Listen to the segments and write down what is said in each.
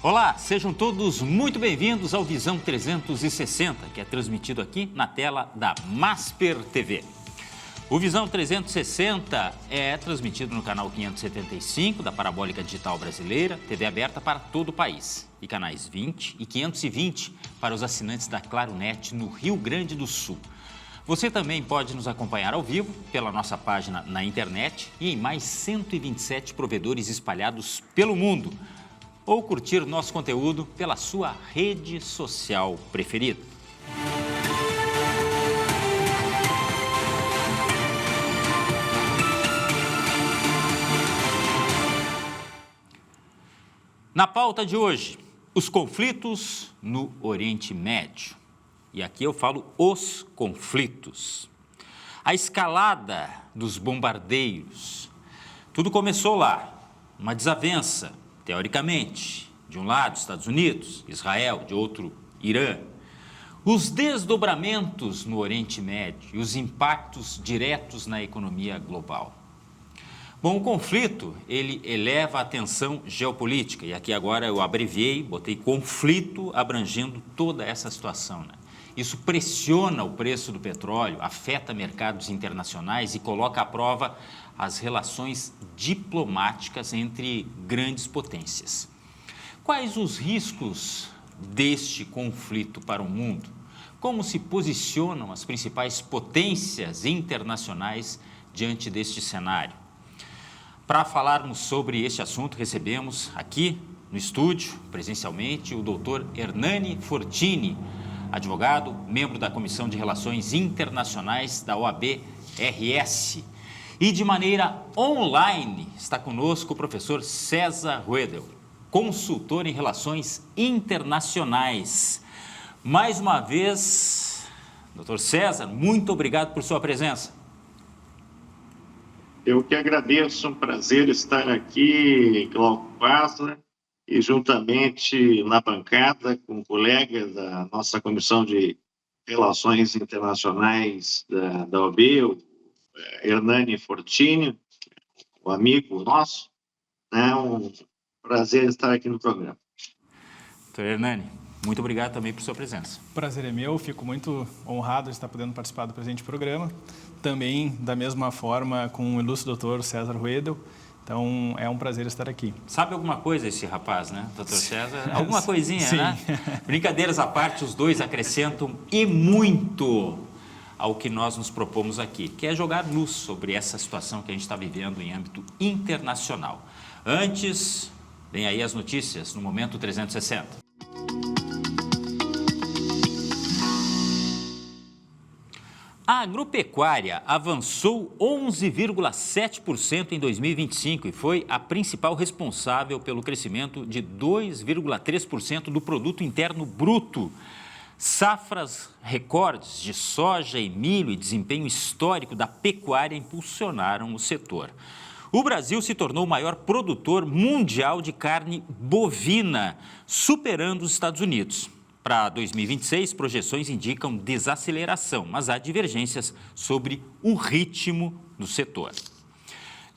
Olá, sejam todos muito bem-vindos ao Visão 360, que é transmitido aqui na tela da Masper TV. O Visão 360 é transmitido no canal 575 da Parabólica Digital Brasileira, TV aberta para todo o país, e canais 20 e 520 para os assinantes da Claronet no Rio Grande do Sul. Você também pode nos acompanhar ao vivo pela nossa página na internet e em mais 127 provedores espalhados pelo mundo, ou curtir nosso conteúdo pela sua rede social preferida. Na pauta de hoje, os conflitos no Oriente Médio. E aqui eu falo os conflitos. A escalada dos bombardeios. Tudo começou lá, uma desavença, teoricamente, de um lado Estados Unidos, Israel, de outro Irã. Os desdobramentos no Oriente Médio e os impactos diretos na economia global. Bom, o conflito, ele eleva a tensão geopolítica, e aqui agora eu abreviei, botei conflito abrangendo toda essa situação, né? Isso pressiona o preço do petróleo, afeta mercados internacionais e coloca à prova as relações diplomáticas entre grandes potências. Quais os riscos deste conflito para o mundo? Como se posicionam as principais potências internacionais diante deste cenário? Para falarmos sobre este assunto, recebemos aqui no estúdio, presencialmente, o Dr. Hernani Fortini, advogado, membro da Comissão de Relações Internacionais da OAB-RS. E de maneira online está conosco o professor César Ruedel, consultor em relações internacionais. Mais uma vez, doutor César, muito obrigado por sua presença. Eu que agradeço, um prazer estar aqui, Glauco Paz, e juntamente na bancada com colegas da nossa Comissão de Relações Internacionais da OAB, o Hernani Fortini, o amigo nosso, né? Um prazer estar aqui no programa. Doutor Hernani, muito obrigado também por sua presença. O prazer é meu, fico muito honrado de estar podendo participar do presente programa. Também, da mesma forma, com o ilustre doutor César Ruedel. Então, é um prazer estar aqui. Sabe alguma coisa esse rapaz, né, doutor César? Alguma coisinha, sim, né? Brincadeiras à parte, os dois acrescentam e muito ao que nós nos propomos aqui, que é jogar luz sobre essa situação que a gente está vivendo em âmbito internacional. Antes, vem aí as notícias no Momento 360. A agropecuária avançou 11,7% em 2025 e foi a principal responsável pelo crescimento de 2,3% do produto interno bruto. Safras recordes de soja e milho e desempenho histórico da pecuária impulsionaram o setor. O Brasil se tornou o maior produtor mundial de carne bovina, superando os Estados Unidos. Para 2026, projeções indicam desaceleração, mas há divergências sobre o ritmo do setor.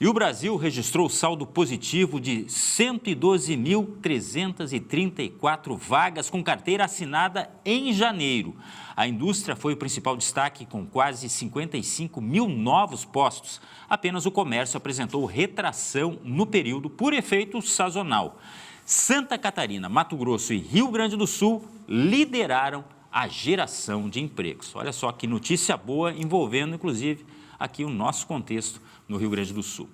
E o Brasil registrou saldo positivo de 112.334 vagas com carteira assinada em janeiro. A indústria foi o principal destaque, com quase 55 mil novos postos. Apenas o comércio apresentou retração no período por efeito sazonal. Santa Catarina, Mato Grosso e Rio Grande do Sul lideraram a geração de empregos. Olha só que notícia boa, envolvendo inclusive aqui o nosso contexto no Rio Grande do Sul.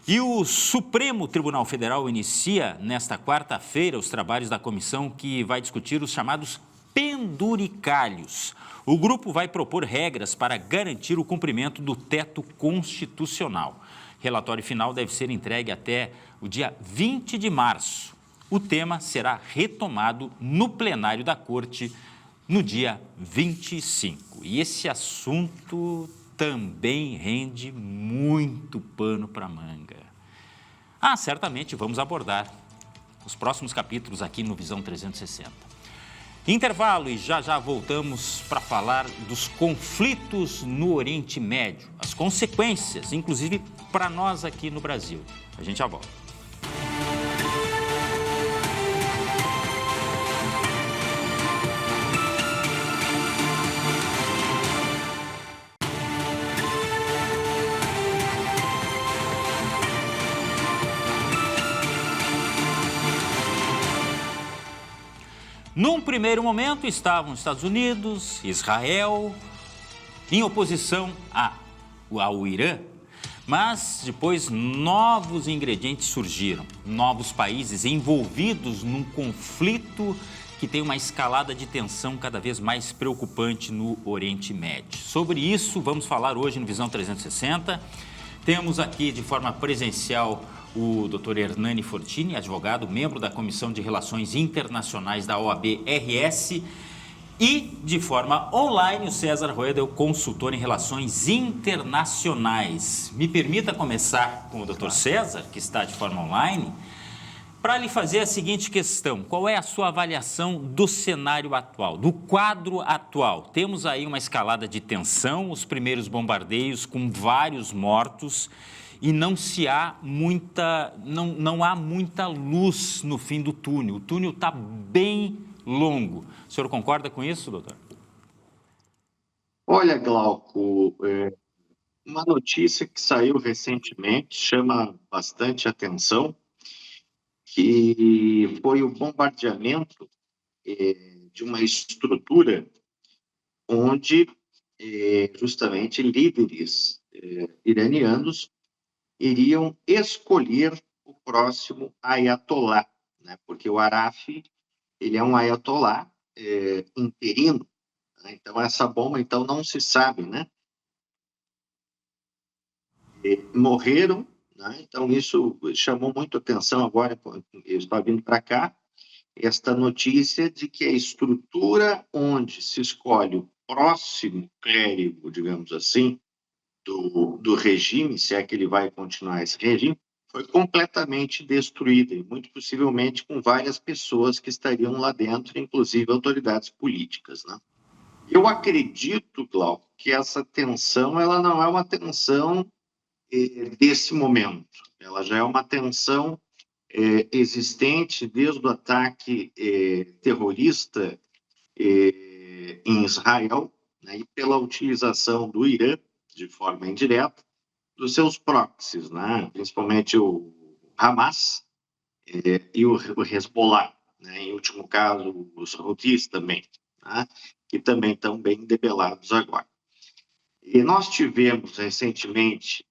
E o Supremo Tribunal Federal inicia nesta quarta-feira os trabalhos da comissão que vai discutir os chamados penduricalhos. O grupo vai propor regras para garantir o cumprimento do teto constitucional. O relatório final deve ser entregue até o dia 20 de março. O tema será retomado no plenário da Corte no dia 25. E esse assunto também rende muito pano para manga. Certamente vamos abordar os próximos capítulos aqui no Visão 360. Intervalo e já voltamos para falar dos conflitos no Oriente Médio, as consequências, inclusive para nós aqui no Brasil. A gente já volta. Num primeiro momento estavam Estados Unidos, Israel, em oposição ao Irã, mas depois novos ingredientes surgiram, novos países envolvidos num conflito que tem uma escalada de tensão cada vez mais preocupante no Oriente Médio. Sobre isso, vamos falar hoje no Visão 360. Temos aqui de forma presencial o Dr. Hernani Fortini, advogado, membro da Comissão de Relações Internacionais da OAB-RS, e de forma online o César Ruedel, consultor em relações internacionais. Me permita começar com o Dr. César, que está de forma online, para lhe fazer a seguinte questão: qual é a sua avaliação do cenário atual, do quadro atual? Temos aí uma escalada de tensão, os primeiros bombardeios com vários mortos e não há muita luz no fim do túnel. O túnel está bem longo. O senhor concorda com isso, doutor? Olha, Glauco, uma notícia que saiu recentemente chama bastante atenção, que foi o bombardeamento de uma estrutura onde justamente líderes iranianos iriam escolher o próximo ayatolá, né? Porque o Araf, ele é um ayatolá interino, né? Então essa bomba então não se sabe, né? Morreram, né? Então isso chamou muito atenção agora, eu estava vindo para cá, esta notícia de que a estrutura onde se escolhe o próximo clérigo, digamos assim, do regime, se é que ele vai continuar esse regime, foi completamente destruída, e muito possivelmente com várias pessoas que estariam lá dentro, inclusive autoridades políticas, né? Eu acredito, Glauco, que essa tensão ela não é uma tensão desse momento, ela já é uma tensão existente desde o ataque terrorista em Israel, né, e pela utilização do Irã, de forma indireta, dos seus proxies, né, principalmente o Hamas e o Hezbollah, né, em último caso os Houthis também, né, que também estão bem debelados agora. E nós tivemos recentemente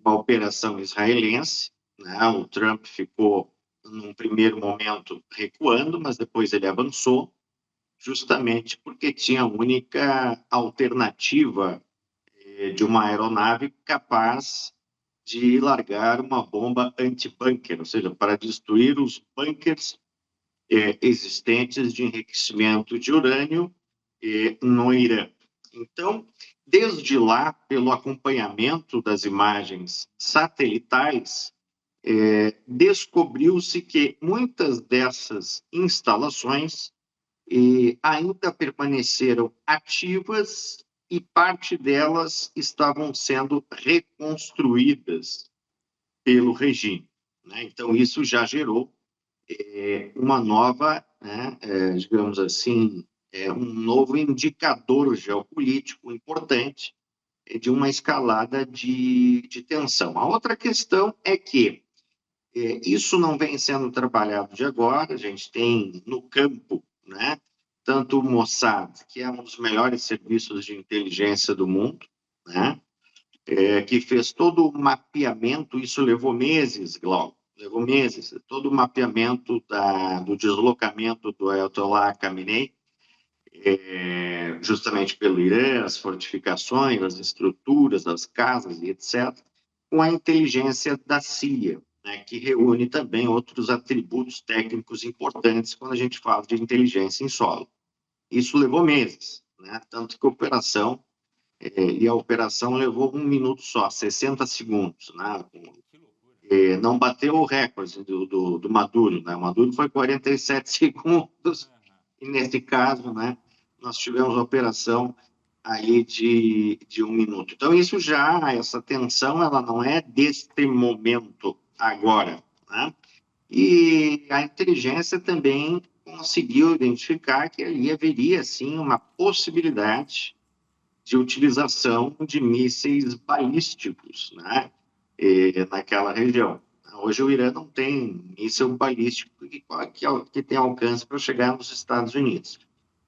uma operação israelense, né? O Trump ficou, num primeiro momento, recuando, mas depois ele avançou, justamente porque tinha a única alternativa de uma aeronave capaz de largar uma bomba anti-bunker, ou seja, para destruir os bunkers existentes de enriquecimento de urânio no Irã. Então, desde lá, pelo acompanhamento das imagens satelitais, descobriu-se que muitas dessas instalações ainda permaneceram ativas e parte delas estavam sendo reconstruídas pelo regime, né? Então, isso já gerou uma nova, né, digamos assim, um novo indicador geopolítico importante de uma escalada de tensão. A outra questão é que isso não vem sendo trabalhado de agora, a gente tem no campo, né, tanto o Mossad, que é um dos melhores serviços de inteligência do mundo, né, que fez todo o mapeamento, isso levou meses, Glauco, levou meses, todo o mapeamento do deslocamento do Ayatollah Khamenei, justamente pelo Irã, as fortificações, as estruturas, as casas e etc., com a inteligência da CIA, né, que reúne também outros atributos técnicos importantes quando a gente fala de inteligência em solo. Isso levou meses, né, tanto que a operação levou 1 minuto só, 60 segundos, né, não bateu o recorde do Maduro, né, o Maduro foi 47 segundos, e nesse caso, né, nós tivemos a operação aí de 1 minuto. Então, essa tensão, ela não é deste momento agora, né? E a inteligência também conseguiu identificar que ali haveria, sim, uma possibilidade de utilização de mísseis balísticos, né, naquela região. Hoje o Irã não tem míssil balístico que tem alcance para chegar nos Estados Unidos,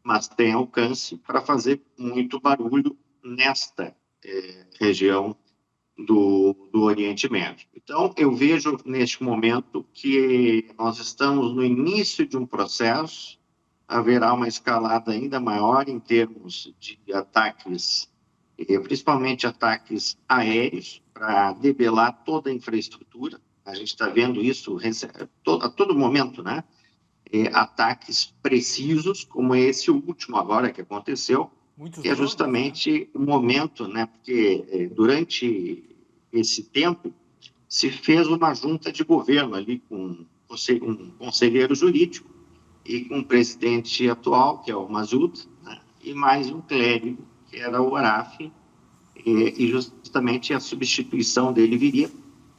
mas tem alcance para fazer muito barulho nesta região do Oriente Médio. Então, eu vejo neste momento que nós estamos no início de um processo, haverá uma escalada ainda maior em termos de ataques, principalmente ataques aéreos, para debelar toda a infraestrutura. A gente está vendo isso a todo momento, né? Ataques precisos, como esse último agora que aconteceu, que é justamente o momento, né? Porque durante esse tempo se fez uma junta de governo ali com um conselheiro jurídico e com o presidente atual, que é o Massoud, né? E mais um clérigo, que era o Araf, e justamente a substituição dele viria,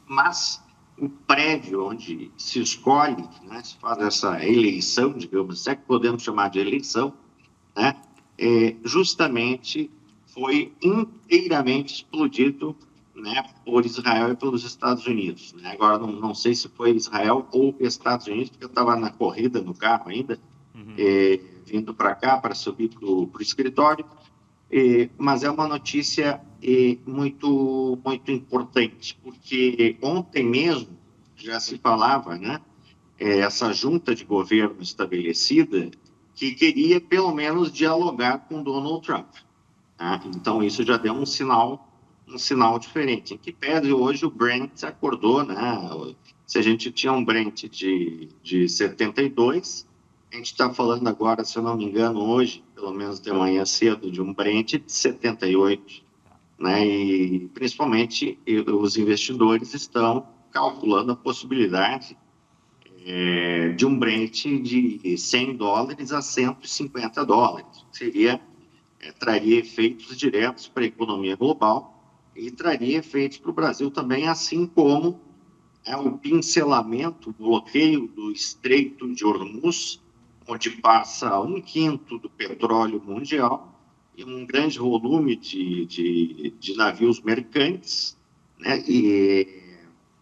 mas o prédio onde se escolhe, né, se faz essa eleição, digamos, se é que podemos chamar de eleição, né, justamente foi inteiramente explodido, né, por Israel e pelos Estados Unidos. Né? Agora, não sei se foi Israel ou Estados Unidos, porque eu estava na corrida no carro ainda, vindo para cá para subir para o escritório, mas é uma notícia muito, muito importante, porque ontem mesmo já se falava, né, essa junta de governo estabelecida que queria pelo menos dialogar com Donald Trump. Né? Então isso já deu um sinal diferente. Em que pese hoje o Brent acordou, né? Se a gente tinha um Brent de 72, a gente está falando agora, se eu não me engano, hoje, pelo menos de manhã cedo, de um Brent de 78. Né? E, principalmente, os investidores estão calculando a possibilidade de um Brent de $100 a $150. Traria efeitos diretos para a economia global e traria efeitos para o Brasil também, assim como o pincelamento, o bloqueio do Estreito de Hormuz, onde passa 1/5 do petróleo mundial e um grande volume de navios mercantes, né? E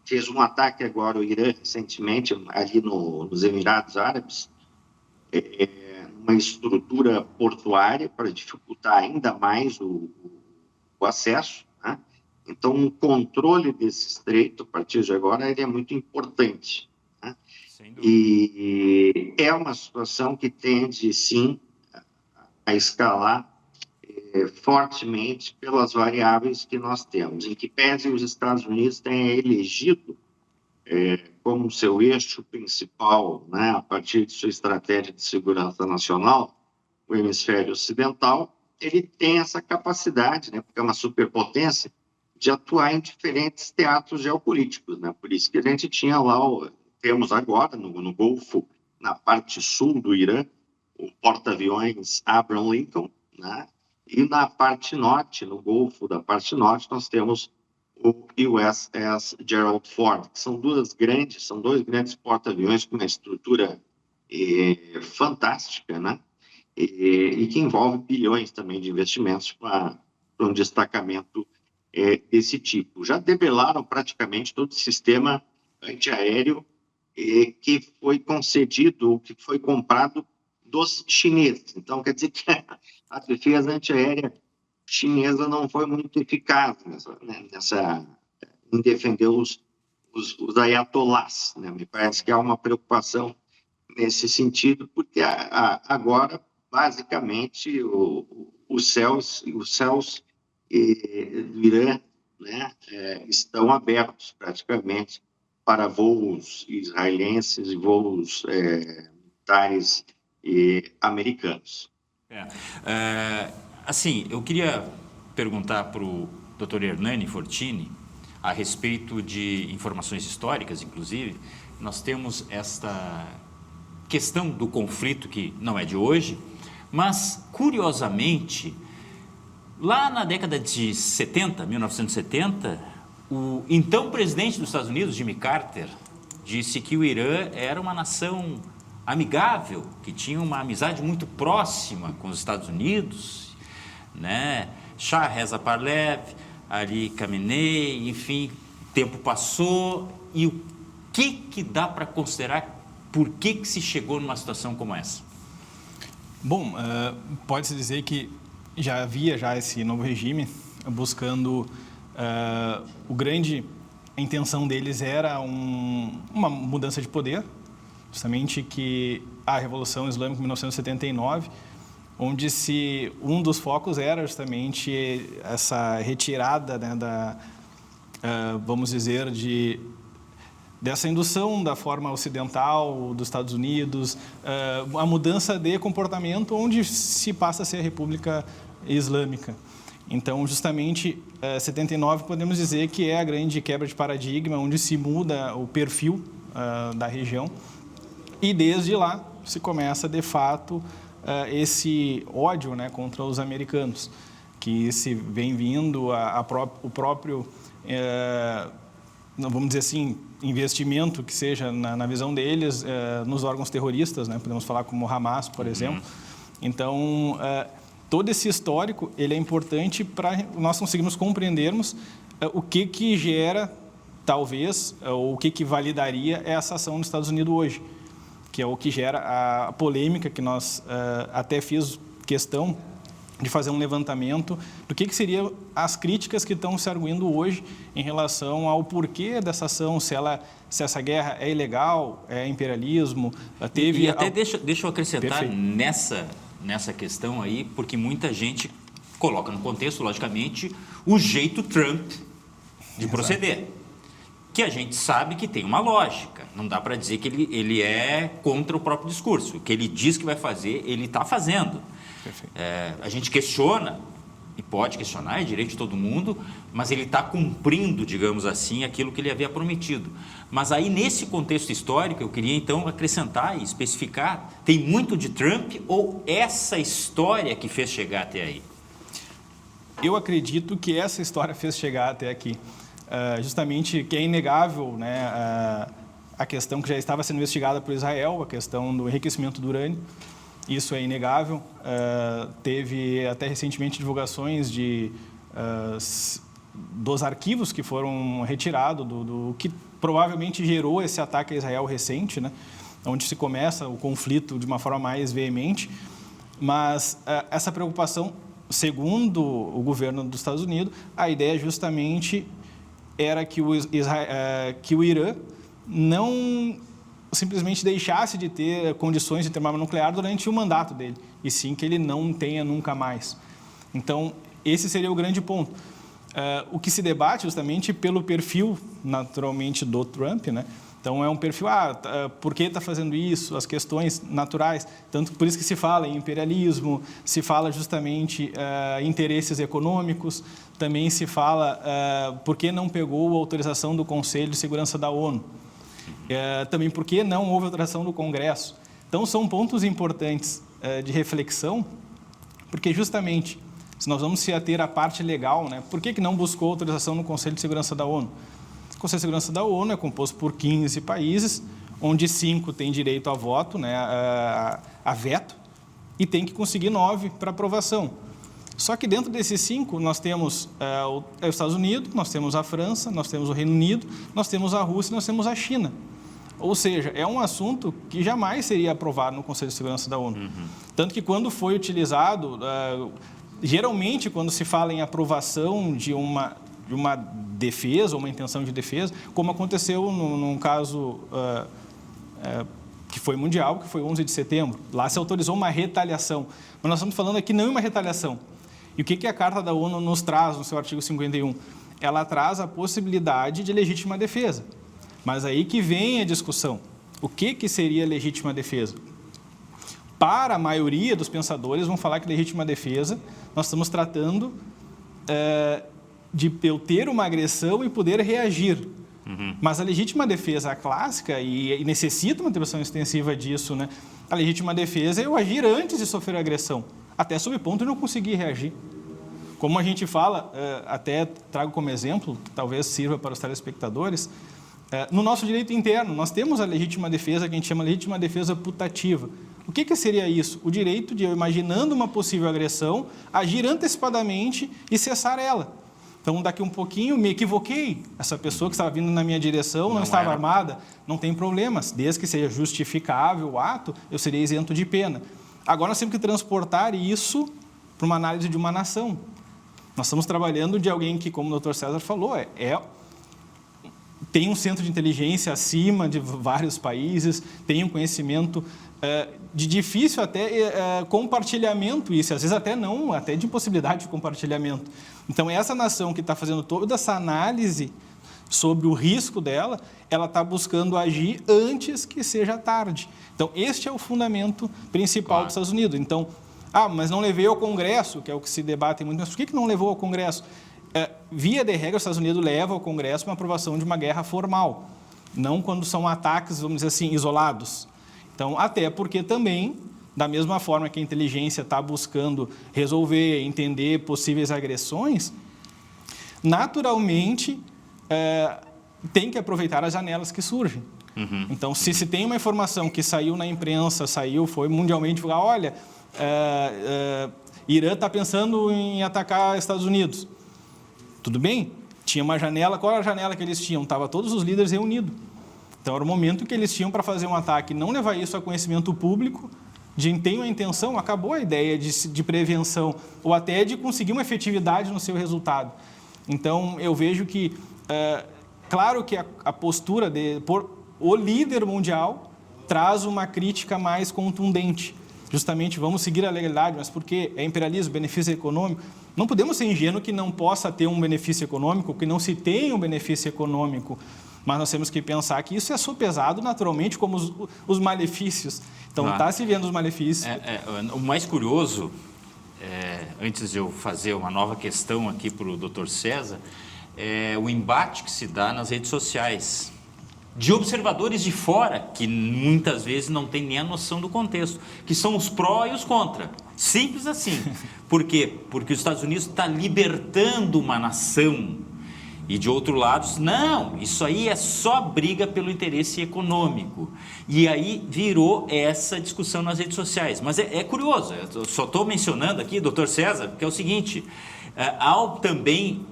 fez um ataque agora o Irã recentemente ali nos Emirados Árabes, uma estrutura portuária para dificultar ainda mais o acesso. Né? Então, o controle desse estreito, a partir de agora, ele é muito importante. Né? E é uma situação que tende, sim, a escalar fortemente pelas variáveis que nós temos. Em que pese os Estados Unidos tenham elegido como seu eixo principal, né, a partir de sua estratégia de segurança nacional, o hemisfério ocidental, ele tem essa capacidade, né, porque é uma superpotência, de atuar em diferentes teatros geopolíticos. Né? Por isso que a gente tinha lá, temos agora no Golfo, na parte sul do Irã, o porta-aviões Abraham Lincoln, né? E na parte norte, no Golfo da parte norte, nós temos o USS Gerald Ford, que são dois grandes porta-aviões com uma estrutura fantástica, né? E que envolve bilhões também de investimentos para um destacamento desse tipo. Já debelaram praticamente todo o sistema antiaéreo que foi concedido, que foi comprado dos chineses. Então, quer dizer que a defesa antiaérea chinesa não foi muito eficaz em defender os ayatollahs. Né? Me parece que há uma preocupação nesse sentido, porque agora, basicamente, os céus do Irã, né, estão abertos praticamente para voos israelenses e voos militares americanos. Assim, eu queria perguntar para o Dr. Hernani Fortini a respeito de informações históricas, inclusive. Nós temos esta questão do conflito que não é de hoje, mas, curiosamente, lá na década de 70, 1970, o então presidente dos Estados Unidos, Jimmy Carter, disse que o Irã era uma nação amigável, que tinha uma amizade muito próxima com os Estados Unidos, né? Shah Reza Pahlavi, Ali Khamenei, enfim, o tempo passou e que dá para considerar? Por que se chegou numa situação como essa? Bom, pode-se dizer que já havia esse novo regime buscando a intenção deles era uma mudança de poder, justamente que a Revolução Islâmica de 1979, onde um dos focos era justamente essa retirada, né, vamos dizer, dessa indução da forma ocidental dos Estados Unidos, a mudança de comportamento onde se passa a ser a República Islâmica. Então, justamente, 79 podemos dizer que é a grande quebra de paradigma, onde se muda o perfil da região e desde lá se começa, de fato, esse ódio, né, contra os americanos, que se vem vindo o próprio, vamos dizer assim, investimento que seja na visão deles nos órgãos terroristas, né, podemos falar como o Hamas, por exemplo. Então, todo esse histórico ele é importante para nós conseguirmos compreendermos o que gera, talvez, ou o que validaria essa ação nos Estados Unidos hoje, que é o que gera a polêmica que nós até fiz questão de fazer um levantamento do que seriam as críticas que estão se arguindo hoje em relação ao porquê dessa ação, se essa guerra é ilegal, é imperialismo, teve... E até deixa eu acrescentar nessa questão aí, porque muita gente coloca no contexto, logicamente, o jeito Trump de proceder, que a gente sabe que tem uma lógica. Não dá para dizer que ele é contra o próprio discurso. O que ele diz que vai fazer, ele está fazendo. A gente questiona, e pode questionar, é direito de todo mundo, mas ele está cumprindo, digamos assim, aquilo que ele havia prometido. Mas aí, nesse contexto histórico, eu queria então acrescentar e especificar, tem muito de Trump ou essa história que fez chegar até aí? Eu acredito que essa história fez chegar até aqui. Justamente que é inegável, né, a questão que já estava sendo investigada por Israel, a questão do enriquecimento do urânio. Isso é inegável. Teve até recentemente divulgações dos arquivos que foram retirados, do que provavelmente gerou esse ataque a Israel recente, né? Onde se começa o conflito de uma forma mais veemente. Mas essa preocupação, segundo o governo dos Estados Unidos, a ideia justamente era que o Irã não simplesmente deixasse de ter condições de ter uma arma nuclear durante o mandato dele, e sim que ele não tenha nunca mais. Então, esse seria o grande ponto. O que se debate justamente pelo perfil, naturalmente, do Trump, né? Então, é um perfil, por que está fazendo isso? As questões naturais, tanto por isso que se fala em imperialismo, se fala justamente em interesses econômicos, também se fala por que não pegou a autorização do Conselho de Segurança da ONU, também por que não houve autorização do Congresso. Então, são pontos importantes de reflexão, porque justamente, se nós vamos se ater à parte legal, né, por que não buscou autorização no Conselho de Segurança da ONU? O Conselho de Segurança da ONU é composto por 15 países, onde 5 têm direito a voto, né, a veto, e tem que conseguir 9 para aprovação. Só que dentro desses 5, nós temos os Estados Unidos, nós temos a França, nós temos o Reino Unido, nós temos a Rússia e nós temos a China. Ou seja, é um assunto que jamais seria aprovado no Conselho de Segurança da ONU. Tanto que quando foi utilizado, geralmente quando se fala em aprovação de uma defesa, ou uma intenção de defesa, como aconteceu num caso que foi mundial, que foi 11 de setembro. Lá se autorizou uma retaliação. Mas nós estamos falando aqui não em uma retaliação. E o que a Carta da ONU nos traz no seu artigo 51? Ela traz a possibilidade de legítima defesa. Mas aí que vem a discussão. O que seria legítima defesa? Para a maioria dos pensadores, vão falar que legítima defesa, nós estamos tratando de eu ter uma agressão e poder reagir. Mas a legítima defesa clássica, e necessita uma intervenção extensiva disso, né? A legítima defesa é eu agir antes de sofrer agressão, até sob o ponto de não conseguir reagir. Como a gente fala, até trago como exemplo, que talvez sirva para os telespectadores, no nosso direito interno, nós temos a legítima defesa, que a gente chama de legítima defesa putativa. O que seria isso? O direito de, eu imaginando uma possível agressão, agir antecipadamente e cessar ela. Então, daqui um pouquinho, me equivoquei. Essa pessoa que estava vindo na minha direção não estava armada. Não tem problemas. Desde que seja justificável o ato, eu serei isento de pena. Agora, nós temos que transportar isso para uma análise de uma nação. Nós estamos trabalhando de alguém que, como o Dr. César falou, tem um centro de inteligência acima de vários países, tem um conhecimento de difícil até compartilhamento, isso, às vezes até não, até de impossibilidade de compartilhamento. Então, essa nação que está fazendo toda essa análise sobre o risco dela, ela está buscando agir antes que seja tarde. Então, este é o fundamento principal dos Estados Unidos. Então, mas não levei ao Congresso, que é o que se debate muito, mas por que não levou ao Congresso? Via de regra, os Estados Unidos levam ao Congresso uma aprovação de uma guerra formal, não quando são ataques, vamos dizer assim, isolados. Então, até porque também, da mesma forma que a inteligência está buscando resolver, entender possíveis agressões, naturalmente tem que aproveitar as janelas que surgem. Uhum. Então, se tem uma informação que saiu na imprensa, foi mundialmente, olha, Irã está pensando em atacar Estados Unidos. Tudo bem? Tinha uma janela, qual era a janela que eles tinham? Estavam todos os líderes reunidos. Então, era o momento que eles tinham para fazer um ataque, não levar isso a conhecimento público, de ter uma intenção, acabou a ideia de prevenção, ou até de conseguir uma efetividade no seu resultado. Então, eu vejo que, claro que a postura o líder mundial traz uma crítica mais contundente. Justamente, vamos seguir a legalidade, mas por quê? É imperialismo, benefício econômico. Não podemos ser ingênuos que não possa ter um benefício econômico, que não se tenha um benefício econômico, mas nós temos que pensar que isso é sopesado naturalmente como os malefícios. Então, está se vendo os malefícios. O mais curioso, antes de eu fazer uma nova questão aqui para o Dr. César, é o embate que se dá nas redes sociais, de observadores de fora, que muitas vezes não têm nem a noção do contexto, que são os pró e os contra. Simples assim. Por quê? Porque os Estados Unidos está libertando uma nação. E de outro lado, não, isso aí é só briga pelo interesse econômico. E aí virou essa discussão nas redes sociais. Mas é curioso, eu só estou mencionando aqui, doutor César, que é o seguinte, ao também...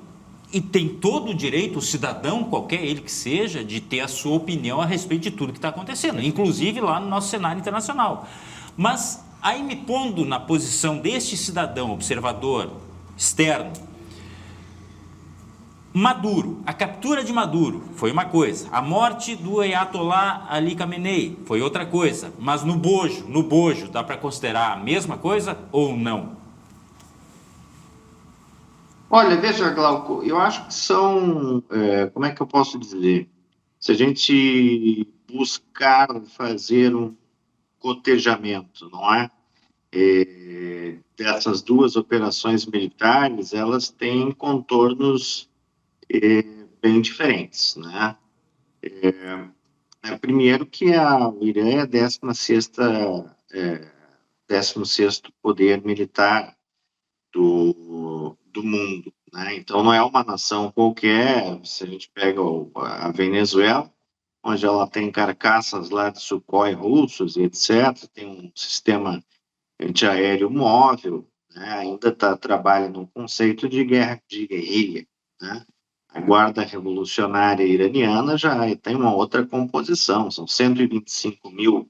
E tem todo o direito, o cidadão, qualquer ele que seja, de ter a sua opinião a respeito de tudo que está acontecendo, inclusive lá no nosso cenário internacional. Mas aí me pondo na posição deste cidadão observador externo, Maduro, a captura de Maduro foi uma coisa, a morte do Ayatollah Ali Khamenei foi outra coisa, mas no bojo dá para considerar a mesma coisa ou não? Olha, veja, Glauco, eu acho que são, como é que eu posso dizer? Se a gente buscar fazer um cotejamento, não é? Dessas duas operações militares, elas têm contornos bem diferentes, né? Primeiro que o Irã é a 16º poder militar do mundo, né? Então, não é uma nação qualquer. Se a gente pega a Venezuela, onde ela tem carcaças lá de Sukhoi russos e etc., tem um sistema antiaéreo móvel, né? Ainda trabalha no conceito de guerra de guerrilha, né? A Guarda Revolucionária Iraniana já tem uma outra composição, são 125 mil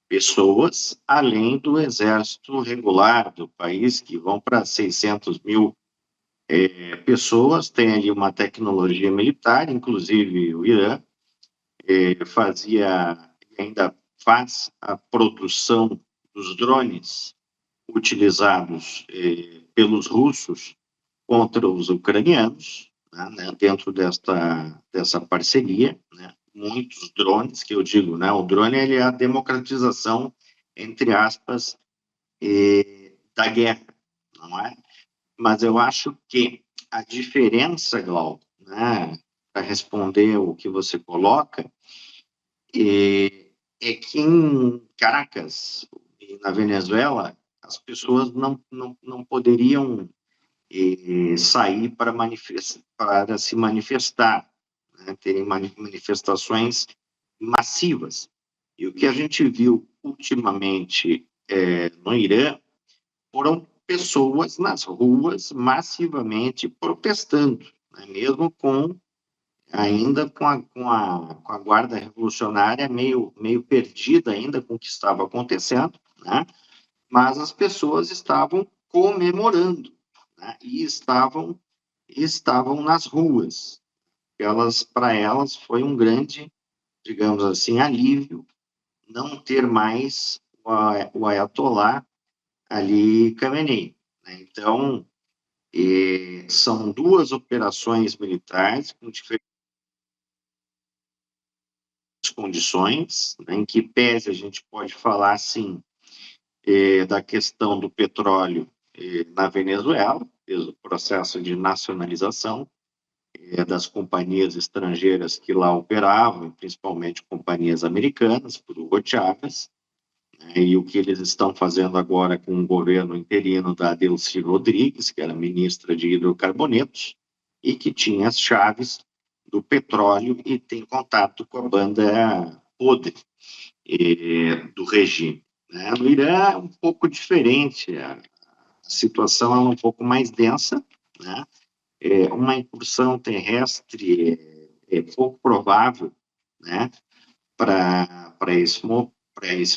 pessoas, além do exército regular do país, que vão para 600 mil pessoas. Tem ali uma tecnologia militar, inclusive o Irã ainda faz a produção dos drones utilizados pelos russos contra os ucranianos, né, dentro dessa parceria, né? Muitos drones, que eu digo, né? O drone ele é a democratização, entre aspas, da guerra, não é? Mas eu acho que a diferença, Glauco, né, para responder o que você coloca, é que em Caracas e na Venezuela, as pessoas não poderiam sair para se manifestar, né, terem manifestações massivas. E o que a gente viu ultimamente no Irã foram pessoas nas ruas massivamente protestando, né? Mesmo ainda com a guarda revolucionária meio perdida ainda com o que estava acontecendo, né? Mas as pessoas estavam comemorando, né? E estavam nas ruas. Para elas foi um grande, digamos assim, alívio não ter mais o Ayatollah ali Khamenei, né? Então, são duas operações militares com diferentes condições, né? Em que pese a gente pode falar, assim, da questão do petróleo na Venezuela, desde o processo de nacionalização das companhias estrangeiras que lá operavam, principalmente companhias americanas, por Hugo Chávez, né? E o que eles estão fazendo agora com o governo interino da Delcy Rodrigues, que era ministra de hidrocarbonetos, e que tinha as chaves do petróleo e tem contato com a banda podre do regime, né? No Irã é um pouco diferente, a situação é um pouco mais densa, né? Uma incursão terrestre é pouco provável, né? Para esse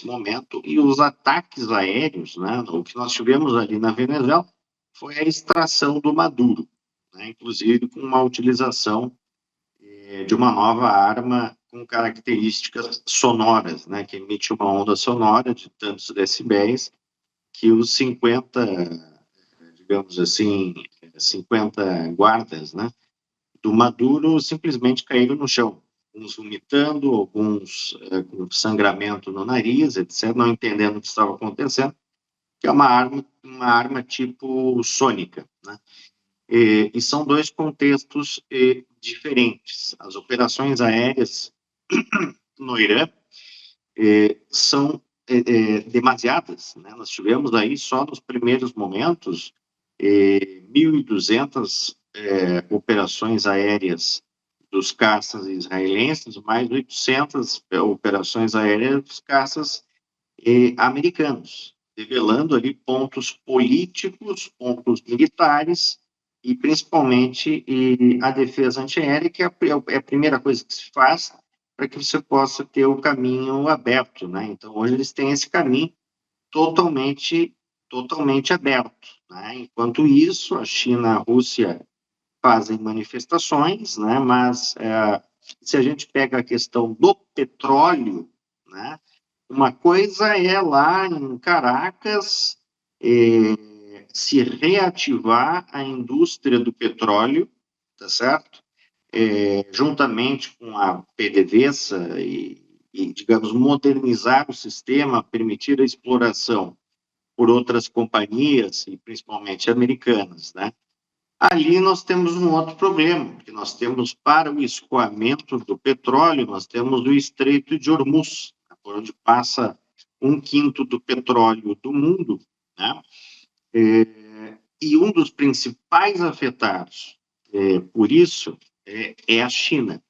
momento, e os ataques aéreos, né? O que nós tivemos ali na Venezuela foi a extração do Maduro, né? Inclusive com uma utilização de uma nova arma com características sonoras, né? Que emite uma onda sonora de tantos decibéis que os 50, digamos assim, 50 guardas, né, do Maduro simplesmente caíram no chão, uns vomitando, alguns com sangramento no nariz, etc., não entendendo o que estava acontecendo, que é uma arma tipo sônica, né? E são dois contextos diferentes. As operações aéreas no Irã são demasiadas, né? Nós tivemos aí só nos primeiros momentos 1.200 operações aéreas dos caças israelenses, mais 800 operações aéreas dos caças americanos, revelando ali pontos políticos, pontos militares e principalmente a defesa antiaérea, que é a primeira coisa que se faz para que você possa ter o caminho aberto, né? Então, hoje eles têm esse caminho totalmente aberto, né? Enquanto isso, a China e a Rússia fazem manifestações, né? Mas se a gente pega a questão do petróleo, né? Uma coisa é lá em Caracas se reativar a indústria do petróleo, tá certo? Juntamente com a PDVSA digamos, modernizar o sistema, permitir a exploração por outras companhias, e principalmente americanas, né? Ali nós temos um outro problema, que nós temos para o escoamento do petróleo, nós temos o Estreito de Hormuz, por onde passa 1/5 do petróleo do mundo, né? E um dos principais afetados por isso é a China,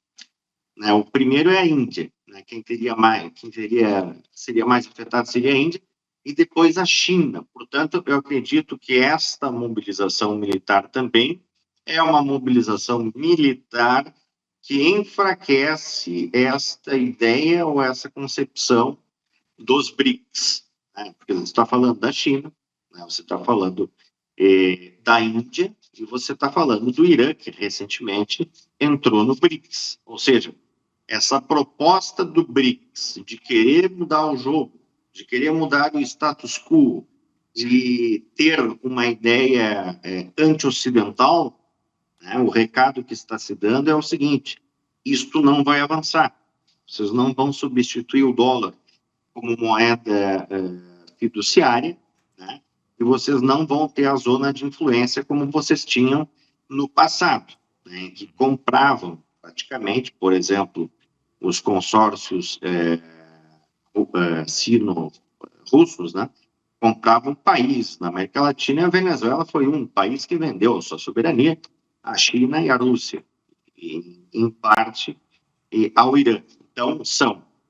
né? O primeiro é a Índia, né? Seria mais afetado seria a Índia, e depois a China. Portanto, eu acredito que esta mobilização militar também é uma mobilização militar que enfraquece esta ideia ou essa concepção dos BRICS, né? Porque você está falando da China, né? Você está falando da Índia e você está falando do Irã, que recentemente entrou no BRICS. Ou seja, essa proposta do BRICS de querer mudar o jogo, de querer mudar o status quo, de ter uma ideia anti-ocidental, né? O recado que está se dando é o seguinte: isto não vai avançar. Vocês não vão substituir o dólar como moeda fiduciária, né? E vocês não vão ter a zona de influência como vocês tinham no passado, né? Que compravam praticamente, por exemplo, os consórcios sino-russos, né? Compravam país. Na América Latina, a Venezuela foi um país que vendeu a sua soberania à China e à Rússia, e, em parte, ao Irã. Então,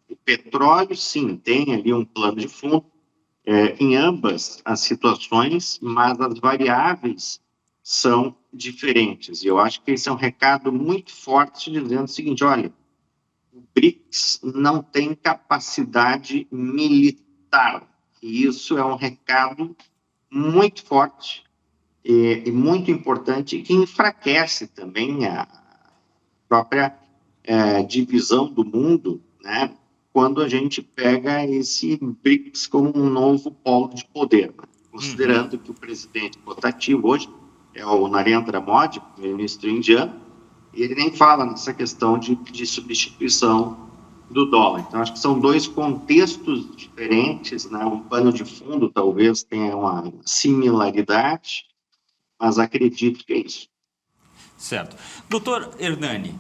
o petróleo, sim, tem ali um plano de fundo em ambas as situações, mas as variáveis são diferentes. E eu acho que esse é um recado muito forte dizendo o seguinte, olha, o BRICS não tem capacidade militar. E isso é um recado muito forte e muito importante que enfraquece também a própria divisão do mundo, né? Quando a gente pega esse BRICS como um novo polo de poder, né? Considerando que o presidente rotativo hoje é o Narendra Modi, primeiro-ministro indiano, e ele nem fala nessa questão de substituição do dólar. Então, acho que são dois contextos diferentes, né? Um pano de fundo talvez tenha uma similaridade, mas acredito que é isso. Certo. Doutor Hernani,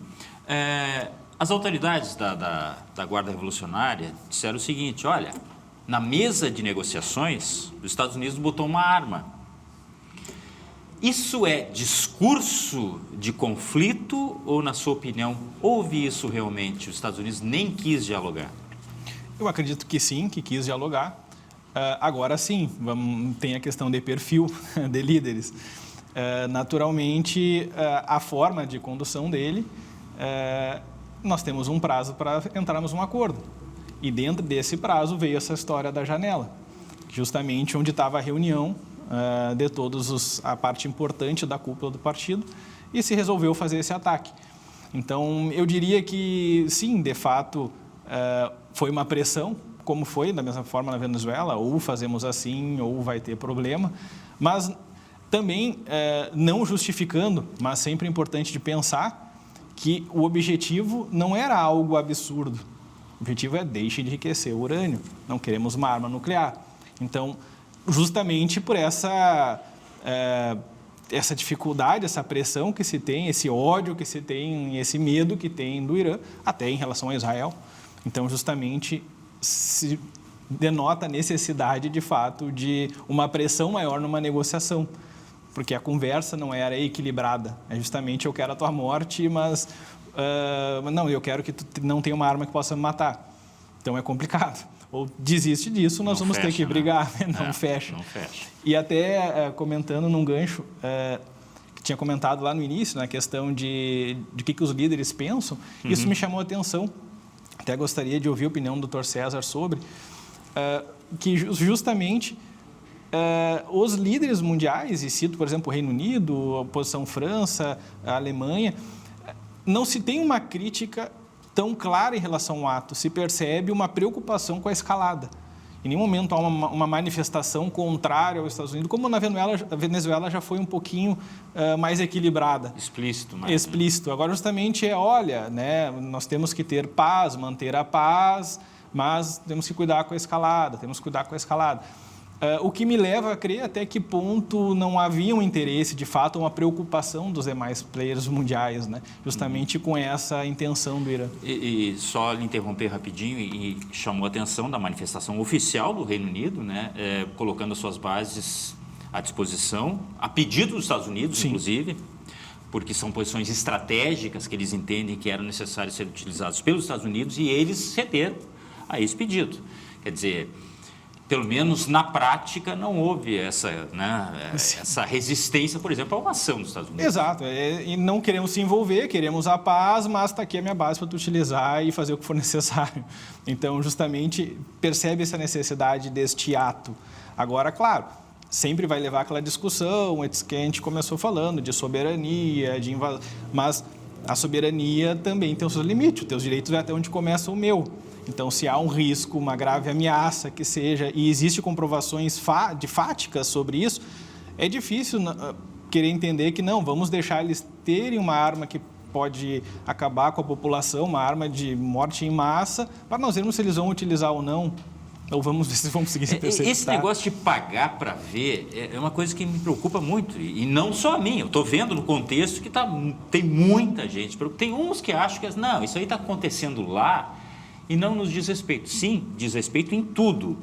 as autoridades da Guarda Revolucionária disseram o seguinte, olha, na mesa de negociações, os Estados Unidos botou uma arma. Isso é discurso de conflito ou, na sua opinião, houve isso realmente? Os Estados Unidos nem quis dialogar? Eu acredito que sim, que quis dialogar. Agora sim, tem a questão de perfil de líderes. Naturalmente, a forma de condução dele, nós temos um prazo para entrarmos num acordo. E dentro desse prazo veio essa história da janela, justamente onde estava a reunião de todos a parte importante da cúpula do partido, e se resolveu fazer esse ataque. Então, eu diria que, sim, de fato, foi uma pressão, como foi da mesma forma na Venezuela, ou fazemos assim, ou vai ter problema, mas também não justificando, mas sempre importante de pensar que o objetivo não era algo absurdo. O objetivo é deixe de enriquecer o urânio, não queremos uma arma nuclear. Então, justamente por essa dificuldade, essa pressão que se tem, esse ódio que se tem, esse medo que tem do Irã, até em relação a Israel. Então, justamente, se denota a necessidade, de fato, de uma pressão maior numa negociação, porque a conversa não era equilibrada. É justamente, eu quero a tua morte, mas não, eu quero que tu não tenha uma arma que possa me matar. Então, é complicado. Ou desiste disso, nós vamos ter que brigar, né? Não fecha. Não fecha. E até comentando num gancho, que tinha comentado lá no início, na questão de que os líderes pensam, isso me chamou a atenção. Até gostaria de ouvir a opinião do Dr. César sobre, que justamente os líderes mundiais, e cito, por exemplo, o Reino Unido, a oposição França, a Alemanha, não se tem uma crítica tão clara em relação ao ato, se percebe uma preocupação com a escalada. Em nenhum momento há uma manifestação contrária aos Estados Unidos, como na Venezuela já foi um pouquinho mais equilibrada. Explícito. Explícito. Agora, justamente, olha, né, nós temos que ter paz, manter a paz, mas temos que cuidar com a escalada, o que me leva a crer até que ponto não havia um interesse, de fato, uma preocupação dos demais players mundiais, né? Justamente com essa intenção do Irã. E só lhe interromper rapidinho, e chamou a atenção da manifestação oficial do Reino Unido, né? Colocando as suas bases à disposição, a pedido dos Estados Unidos, sim, inclusive, porque são posições estratégicas que eles entendem que eram necessárias ser utilizadas pelos Estados Unidos, e eles cederam a esse pedido. Quer dizer, pelo menos na prática, não houve essa resistência, por exemplo, a uma ação dos Estados Unidos. Exato. E não queremos se envolver, queremos a paz, mas está aqui a minha base para tu utilizar e fazer o que for necessário. Então, justamente, percebe essa necessidade deste ato. Agora, claro, sempre vai levar aquela discussão que a gente começou falando, de soberania, de invasão, mas a soberania também tem os seus limites, os teus direitos é até onde começa o meu. Então, se há um risco, uma grave ameaça que seja, e existem comprovações fáticas sobre isso, é difícil querer entender que não, vamos deixar eles terem uma arma que pode acabar com a população, uma arma de morte em massa, para nós vermos se eles vão utilizar ou não, ou vamos ver se vão conseguir se perceber. Esse negócio de pagar para ver é uma coisa que me preocupa muito, e não só a mim, eu estou vendo no contexto que tem muita gente, tem uns que acham que não, isso aí está acontecendo lá, e não nos diz respeito. Sim, diz respeito em tudo.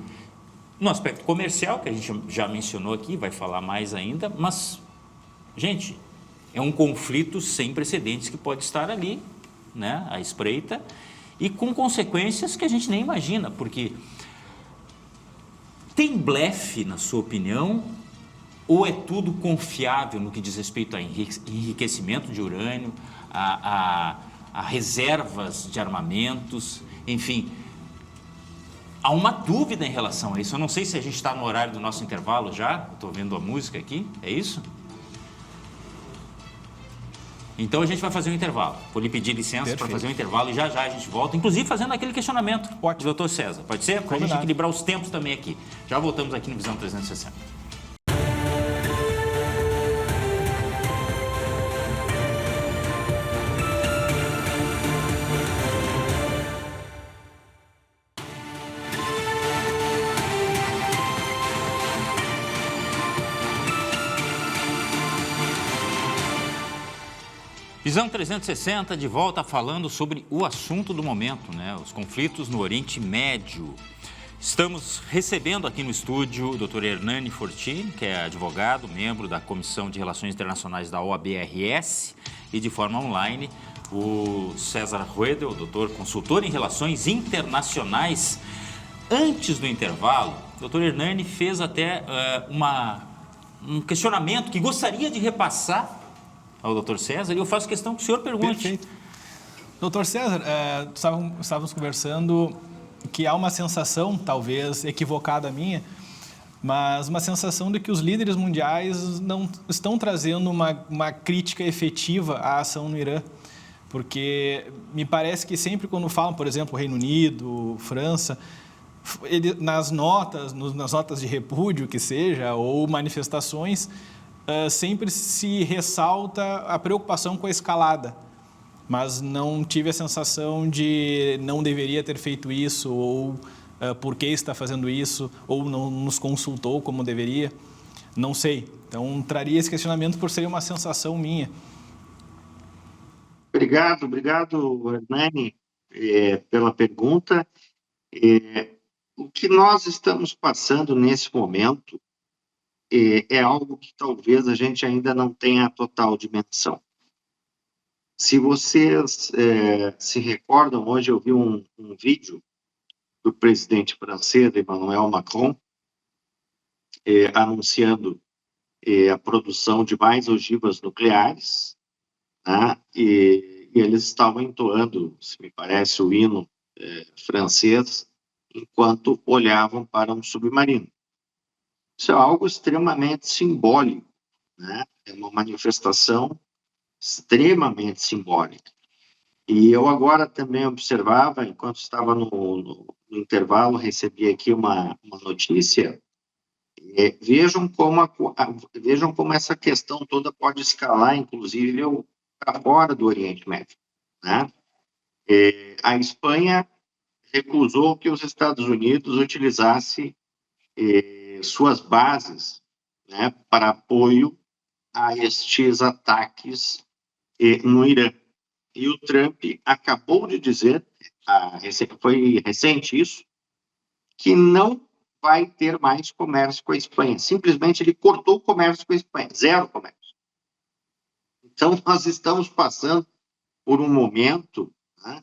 No aspecto comercial, que a gente já mencionou aqui, vai falar mais ainda, mas, gente, é um conflito sem precedentes que pode estar ali, né, à espreita, e com consequências que a gente nem imagina, porque tem blefe, na sua opinião, Ou é tudo confiável no que diz respeito a enriquecimento de urânio, a reservas de armamentos, enfim? Há uma dúvida em relação a isso. Eu não sei se a gente está no horário do nosso intervalo já. Estou vendo a música aqui, é isso? Então a gente vai fazer um intervalo. Vou lhe pedir licença para fazer um intervalo e já a gente volta, inclusive fazendo aquele questionamento do doutor César. Pode ser? Para a gente equilibrar os tempos também aqui. Já voltamos aqui no Visão 360. Visão 360 de volta falando sobre o assunto do momento, né? Os conflitos no Oriente Médio. Estamos recebendo aqui no estúdio o Dr. Hernani Fortini, que é advogado, membro da Comissão de Relações Internacionais da OAB-RS, e de forma online o César Ruedel, doutor consultor em Relações Internacionais. Antes do intervalo, o Dr. Hernani fez até um questionamento que gostaria de repassar ao Dr. César, e eu faço questão que o senhor pergunte. Perfeito. Dr. César, estávamos conversando que há uma sensação, talvez equivocada minha, mas uma sensação de que os líderes mundiais não estão trazendo uma crítica efetiva à ação no Irã, porque me parece que sempre quando falam, por exemplo, Reino Unido, França, nas notas de repúdio que seja, ou manifestações, sempre se ressalta a preocupação com a escalada, mas não tive a sensação de não deveria ter feito isso, ou por que está fazendo isso, ou não nos consultou como deveria, não sei. Então, traria esse questionamento por ser uma sensação minha. Obrigado, Hernani, pela pergunta. O que nós estamos passando nesse momento é algo que talvez a gente ainda não tenha a total dimensão. Se vocês se recordam, hoje eu vi um vídeo do presidente francês, Emmanuel Macron, anunciando a produção de mais ogivas nucleares, né? E eles estavam entoando, se me parece, o hino francês, enquanto olhavam para um submarino. Isso é algo extremamente simbólico, né? É uma manifestação extremamente simbólica. E eu agora também observava, enquanto estava no intervalo, recebi aqui uma notícia. Vejam como essa questão toda pode escalar, inclusive, para fora do Oriente Médio, né? A Espanha recusou que os Estados Unidos utilizasse suas bases, né, para apoio a estes ataques no Irã. E o Trump acabou de dizer, foi recente isso, que não vai ter mais comércio com a Espanha. Simplesmente ele cortou o comércio com a Espanha, zero comércio. Então, nós estamos passando por um momento, né,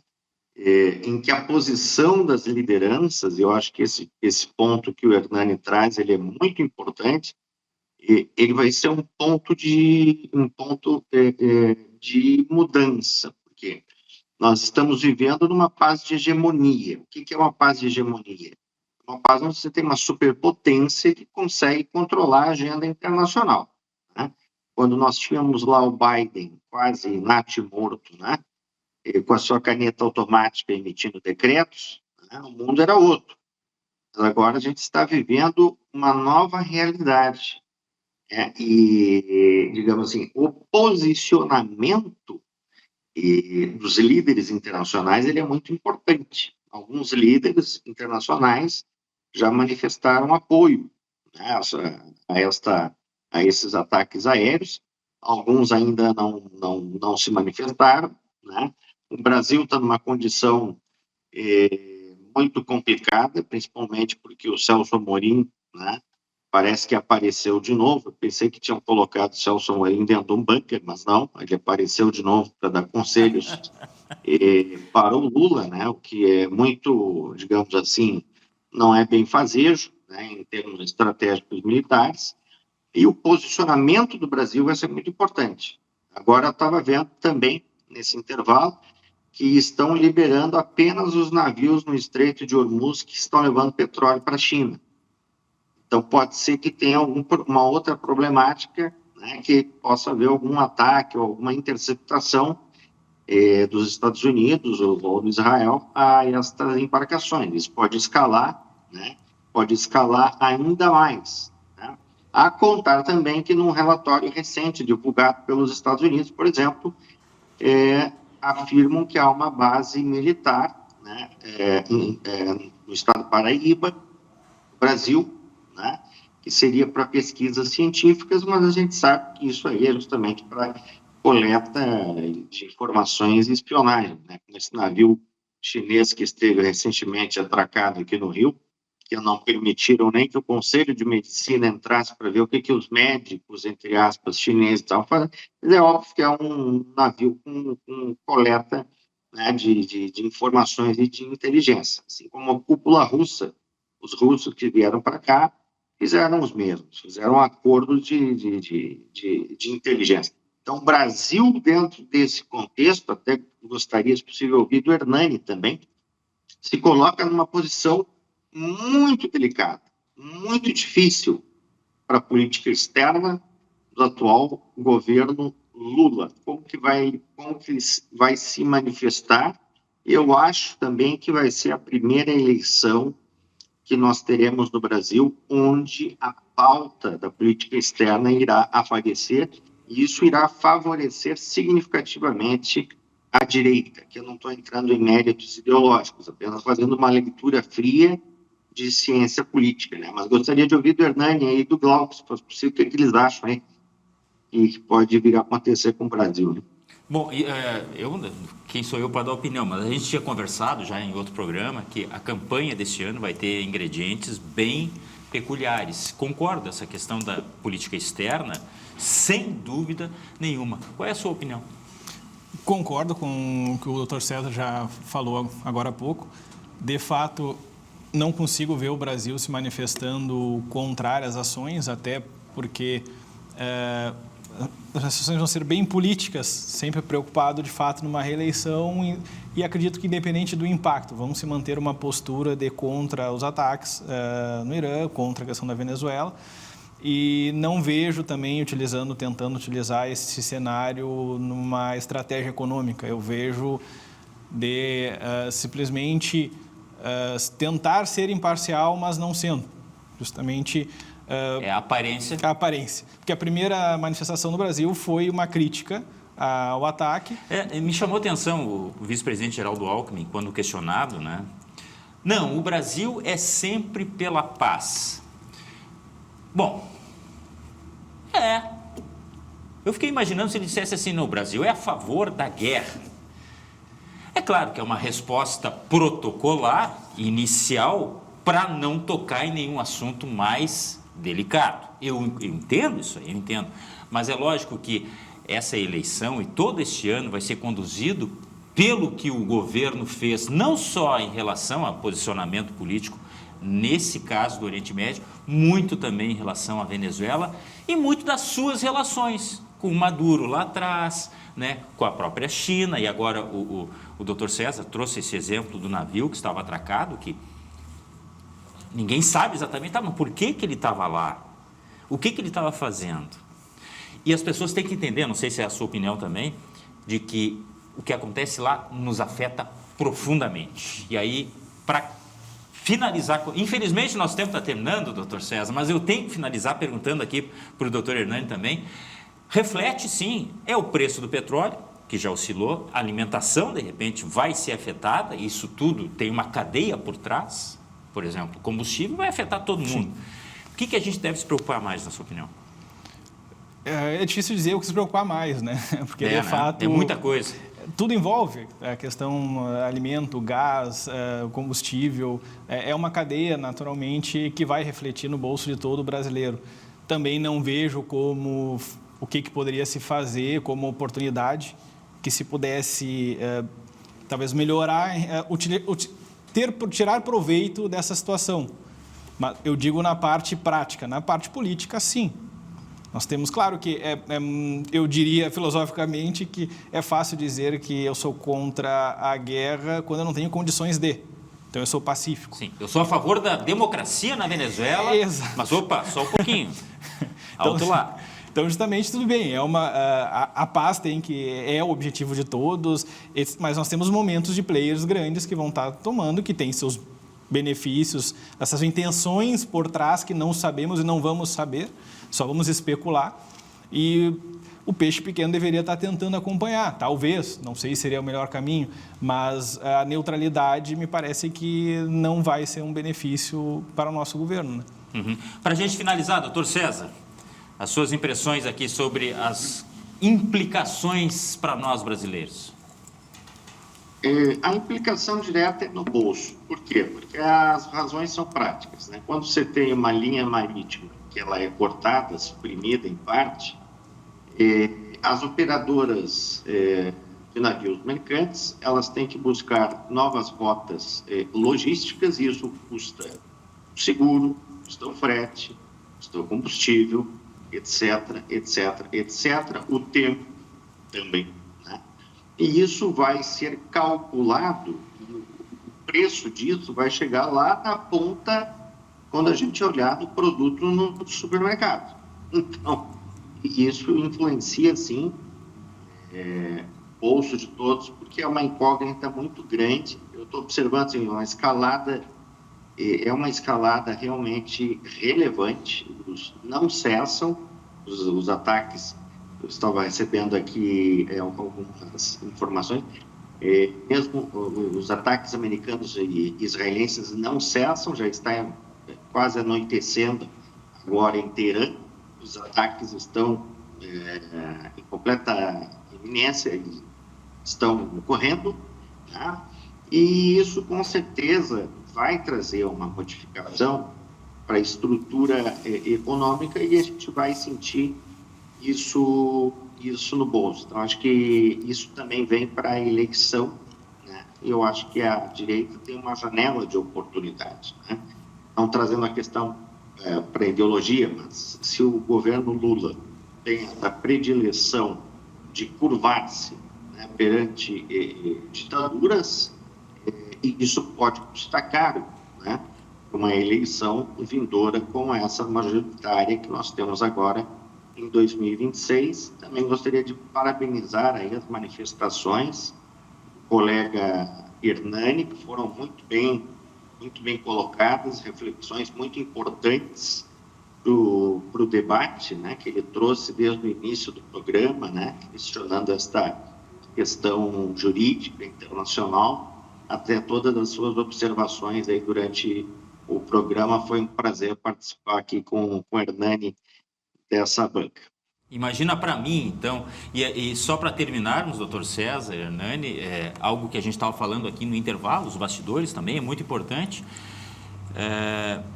em que a posição das lideranças, eu acho que esse ponto que o Hernani traz, ele é muito importante, ele vai ser um ponto de mudança, porque nós estamos vivendo numa fase de hegemonia. O que é uma fase de hegemonia? Uma fase onde você tem uma superpotência que consegue controlar a agenda internacional, né? Quando nós tínhamos lá o Biden quase natimorto, né, com a sua caneta automática emitindo decretos, né, o mundo era outro. Mas agora a gente está vivendo uma nova realidade. E, digamos assim, o posicionamento dos líderes internacionais ele é muito importante. Alguns líderes internacionais já manifestaram apoio, né, a esses ataques aéreos. Alguns ainda não se manifestaram, né? O Brasil está numa condição muito complicada, principalmente porque o Celso Amorim, né, parece que apareceu de novo. Eu pensei que tinham colocado o Celso Amorim dentro de um bunker, mas não, ele apareceu de novo para dar conselhos para o Lula, né, o que é muito, digamos assim, não é bem fazejo, né, em termos estratégicos militares. E o posicionamento do Brasil vai ser muito importante. Agora, eu estava vendo também, nesse intervalo, que estão liberando apenas os navios no Estreito de Hormuz que estão levando petróleo para a China. Então, pode ser que tenha uma outra problemática, né, que possa haver algum ataque ou alguma interceptação dos Estados Unidos ou do Israel a estas embarcações. Isso pode escalar, né, pode escalar ainda mais. Né? A contar também que num relatório recente divulgado pelos Estados Unidos, por exemplo, afirmam que há uma base militar, né, no estado do Paraíba, no Brasil, né, que seria para pesquisas científicas, mas a gente sabe que isso aí é justamente para coleta de informações e espionagem, né? Esse navio chinês que esteve recentemente atracado aqui no Rio, que não permitiram nem que o Conselho de Medicina entrasse para ver o que os médicos, entre aspas, chineses estavam fazendo. Mas é óbvio que é um navio com coleta, né, de informações e de inteligência. Assim como a cúpula russa, os russos que vieram para cá fizeram os mesmos, fizeram acordos de inteligência. Então, o Brasil, dentro desse contexto, até gostaria, se possível, ouvir do Hernani também, se coloca numa posição muito delicada, muito difícil para a política externa do atual governo Lula. Como que vai se manifestar? Eu acho também que vai ser a primeira eleição que nós teremos no Brasil onde a pauta da política externa irá aparecer e isso irá favorecer significativamente a direita, que eu não estou entrando em méritos ideológicos, apenas fazendo uma leitura fria de ciência política, né? Mas gostaria de ouvir do Hernani e do Glauco, se fosse possível, o que eles acham, hein? E que pode vir a acontecer com o Brasil, né? Bom, quem sou eu para dar opinião? Mas a gente tinha conversado já em outro programa que a campanha deste ano vai ter ingredientes bem peculiares. Concordo essa questão da política externa, sem dúvida nenhuma. Qual é a sua opinião? Concordo com o que o Dr. César já falou agora há pouco. De fato, não consigo ver o Brasil se manifestando contrário às ações, até porque as ações vão ser bem políticas, sempre preocupado de fato numa reeleição e acredito que independente do impacto, vão se manter uma postura de contra os ataques no Irã, contra a questão da Venezuela e não vejo também tentando utilizar esse cenário numa estratégia econômica. Eu vejo de simplesmente tentar ser imparcial, mas não sendo, justamente a aparência. A aparência. Porque a primeira manifestação no Brasil foi uma crítica ao ataque. Me chamou a atenção o vice-presidente Geraldo Alckmin, quando questionado, né? Não, o Brasil é sempre pela paz. Bom, eu fiquei imaginando se ele dissesse assim, não, o Brasil é a favor da guerra. É claro que é uma resposta protocolar, inicial, para não tocar em nenhum assunto mais delicado. Eu entendo isso aí, eu entendo. Mas é lógico que essa eleição e todo este ano vai ser conduzido pelo que o governo fez, não só em relação a posicionamento político, nesse caso do Oriente Médio, muito também em relação à Venezuela e muito das suas relações com o Maduro lá atrás, né, com a própria China. E agora o Dr. César trouxe esse exemplo do navio que estava atracado, que ninguém sabe exatamente, mas por que ele estava lá? O que ele estava fazendo? E as pessoas têm que entender, não sei se é a sua opinião também, de que o que acontece lá nos afeta profundamente. E aí, para finalizar, infelizmente nosso tempo está terminando, doutor César, mas eu tenho que finalizar perguntando aqui para o doutor Hernani também, reflete sim, é o preço do petróleo, que já oscilou, a alimentação de repente vai ser afetada, isso tudo tem uma cadeia por trás, por exemplo, combustível vai afetar todo mundo. Sim. O que a gente deve se preocupar mais, na sua opinião? É difícil dizer o que se preocupar mais, né? Porque, de fato... Tem muita coisa. Tudo envolve a questão alimento, gás, combustível. É uma cadeia, naturalmente, que vai refletir no bolso de todo brasileiro. Também não vejo como o que poderia se fazer como oportunidade, que se pudesse, talvez, melhorar, tirar proveito dessa situação. Mas eu digo na parte prática. Na parte política, sim. Nós temos, claro que eu diria filosoficamente que é fácil dizer que eu sou contra a guerra quando eu não tenho condições de. Então, eu sou pacífico. Sim, eu sou a favor da democracia na Venezuela, Exato. mas opa, só um pouquinho. Alto lá. Então, justamente, tudo bem, a paz é o objetivo de todos, mas nós temos momentos de players grandes que vão estar tomando, que têm seus benefícios, essas intenções por trás que não sabemos e não vamos saber, só vamos especular, e o peixe pequeno deveria estar tentando acompanhar, talvez, não sei se seria o melhor caminho, mas a neutralidade me parece que não vai ser um benefício para o nosso governo, né? Uhum. Para a gente finalizar, doutor César, as suas impressões aqui sobre as implicações para nós brasileiros. A implicação direta é no bolso. Por quê? Porque as razões são práticas, né? Quando você tem uma linha marítima que ela é cortada, suprimida em parte, as operadoras de navios mercantes, elas têm que buscar novas rotas logísticas, e isso custa seguro, custa o frete, custa o combustível, etc, etc, etc, o tempo também, né? E isso vai ser calculado, o preço disso vai chegar lá na ponta, quando a gente olhar o produto no supermercado. Então, isso influencia, sim, o bolso de todos, porque é uma incógnita muito grande. Eu estou observando assim, uma escalada realmente relevante, não cessam os ataques. Eu estava recebendo aqui algumas informações, mesmo os ataques americanos e israelenses não cessam, já está quase anoitecendo agora em Teherã, os ataques estão em completa iminência, estão ocorrendo, tá? E isso com certeza vai trazer uma modificação para a estrutura econômica, e a gente vai sentir isso no bolso. Então, acho que isso também vem para a eleição, né? Eu acho que a direita tem uma janela de oportunidade, né? Não trazendo a questão para a ideologia, mas se o governo Lula tem essa predileção de curvar-se, né, perante ditaduras, e isso pode custar caro, né? Uma eleição vindoura como essa majoritária que nós temos agora em 2026. Também gostaria de parabenizar aí as manifestações do colega Hernani, que foram muito bem colocadas, reflexões muito importantes para o debate, né, que ele trouxe desde o início do programa, né, questionando esta questão jurídica internacional, até todas as suas observações aí durante o programa. Foi um prazer participar aqui com o Hernani dessa banca. Imagina para mim, então, e só para terminarmos, doutor César, Hernani, algo que a gente estava falando aqui no intervalo, os bastidores também, é muito importante.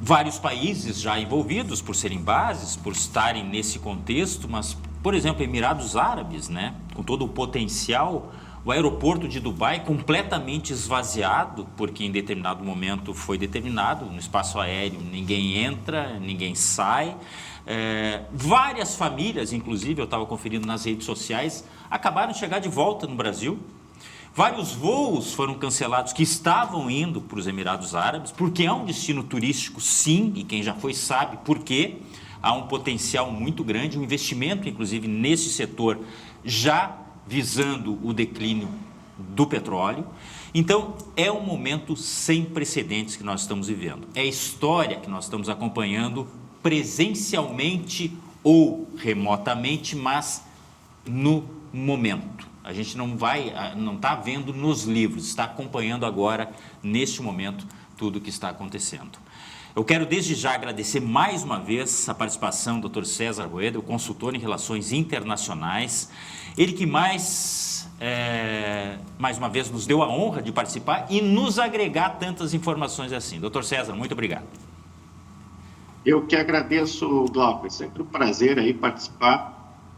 Vários países já envolvidos por serem bases, por estarem nesse contexto, mas, por exemplo, Emirados Árabes, né, com todo o potencial, o aeroporto de Dubai completamente esvaziado, porque em determinado momento foi determinado, no espaço aéreo ninguém entra, ninguém sai. Várias famílias, inclusive, eu estava conferindo nas redes sociais, acabaram de chegar de volta no Brasil. Vários voos foram cancelados que estavam indo para os Emirados Árabes, porque é um destino turístico, sim, e quem já foi sabe por quê. Há um potencial muito grande, um investimento, inclusive, nesse setor, já visando o declínio do petróleo. Então, é um momento sem precedentes que nós estamos vivendo. É a história que nós estamos acompanhando presencialmente ou remotamente, mas no momento. A gente não está vendo nos livros, está acompanhando agora, neste momento, tudo o que está acontecendo. Eu quero desde já agradecer mais uma vez a participação do Dr. César Rueda, o consultor em relações internacionais, ele que mais uma vez nos deu a honra de participar e nos agregar tantas informações assim. Dr. César, muito obrigado. Eu que agradeço, Glauco, é sempre um prazer aí participar.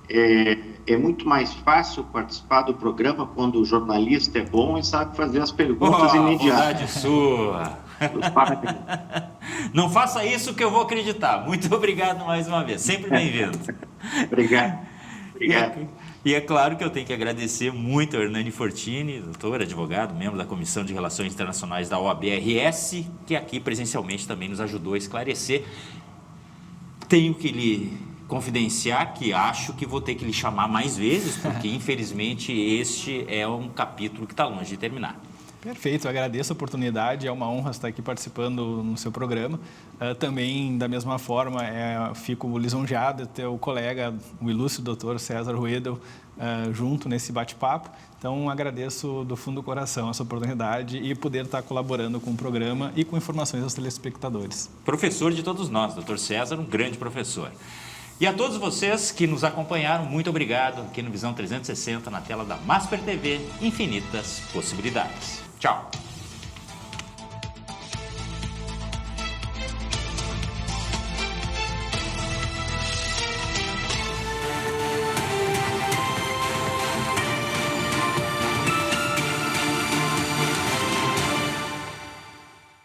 É muito mais fácil participar do programa quando o jornalista é bom e sabe fazer as perguntas imediatas. Vontade sua. Não faça isso que eu vou acreditar. Muito obrigado mais uma vez. Sempre bem-vindo. Obrigado. Obrigado. E é claro que eu tenho que agradecer muito ao Hernani Fortini, doutor, advogado, membro da Comissão de Relações Internacionais da OAB-RS, que aqui presencialmente também nos ajudou a esclarecer. Tenho que lhe confidenciar que acho que vou ter que lhe chamar mais vezes, porque infelizmente este é um capítulo que está longe de terminar. Perfeito, eu agradeço a oportunidade, é uma honra estar aqui participando no seu programa. Também, da mesma forma, fico lisonjeado de ter o colega, o ilustre doutor César Ruedel, junto nesse bate-papo. Então, agradeço do fundo do coração essa oportunidade e poder estar colaborando com o programa e com informações aos telespectadores. Professor de todos nós, doutor César, um grande professor. E a todos vocês que nos acompanharam, muito obrigado aqui no Visão 360, na tela da Masper TV, infinitas possibilidades. Tchau!